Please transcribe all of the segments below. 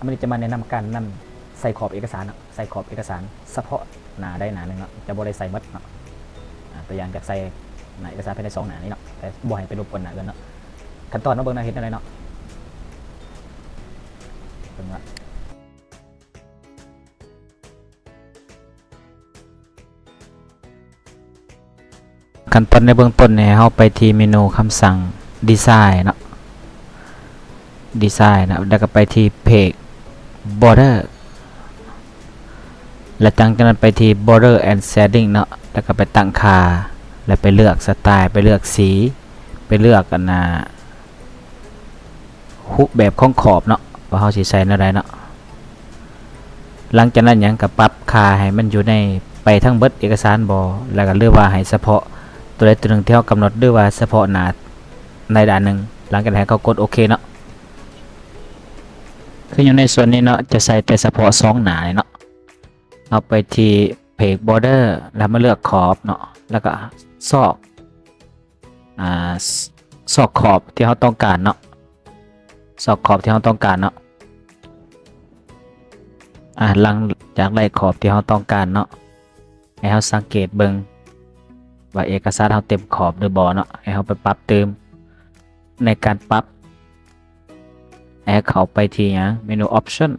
มันจะมาแนะนำการนำใส่ขอบเอกสารเนาะใส่ขอบเอกสารเฉพาะหน้าได้หน้าหนึ่งเนาะจะบ่ได้ใส่หมดเนาะตัวอย่างจากใส่หน้าเอกสารภายใน2 หน้านี้เนาะแต่บ่ให้ไปรบกวนหน้าอื่นเนาะขั้นตอนมาเบิ่งหน้าเฮ็ดอะไรเนาะเบิ่งว่าขั้นตอนในเบื้องต้นเนี่ยเฮาไปที่เมนูคำสั่งดีไซน์เนาะดีไซน์นะแล้วก็ไปที่เพจ border แล้วจากนั้นไปที่ border and shading เนาะแล้วก็ไปตั้งค่าแล้วไปเลือกสไตล์ไปเลือกสีไปเลือกกันนะรูปแบบของขอบเนาะว่าเขาสิใส่อะไรเนาะหลังจากนั้นยังกับปรับค่าให้มันอยู่ในไปทั้งเบิดเอกสารบ่แล้วก็เลือกว่าให้เฉพาะตัวใดตัวหนึ่งที่เขากำหนดด้วยว่าเฉพาะหน้าในด้านหนึ่งหลังจากนั้นเขากดโอเคเนาะคืออยู่ในส่วนนี้เนาะจะใส่แต่เฉพาะ2 หน้าเนาะเอาไปที่เพจ border แล้วมาเลือกขอบเนาะแล้วก็ซอกซอกขอบที่เขาต้องการเนาะซอกขอบที่เขาต้องการเนาะหลังจากไล่ขอบที่เขาต้องการเนาะให้เขาสังเกตเบิ่งว่าเอกสารเขาเต็มขอบหรือบ่เนาะให้เขาไปปรับเติมในการปรับให้เขาไปที่เมนู option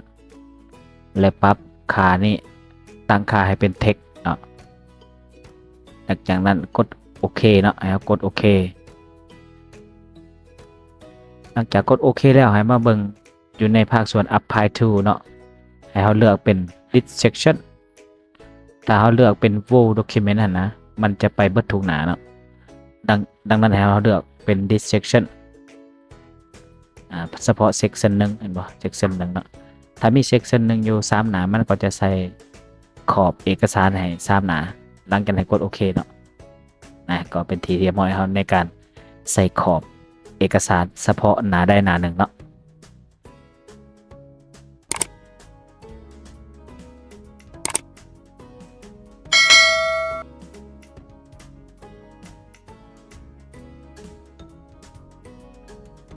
และปรับค่านี้ตั้งค่าให้เป็น text เนาะหลังจากนั้นกดโอเคเนาะให้เขากดโอเคหลังจากกดโอเคแล้วให้มาเบิ่งอยู่ในภาคส่วน apply to เนาะให้เขาเลือกเป็น list section ถ้าเขาเลือกเป็น full document นะมันจะไปเบิดทุกหน้าเนาะดังนั้นให้เราเลือกเป็น list section เฉพาะ section 1เห็นบ่ section 1เนาะถ้ามี section 1อยู่3 หน้ามันก็จะใส่ขอบเอกสารให้3 หน้าหลังจากนั้นกดโอเคเนาะก็เป็นทีเรียบร้อยแล้วในการใส่ขอบเอกสารเฉพาะหน้าได้หน้าหนึ่งเนาะ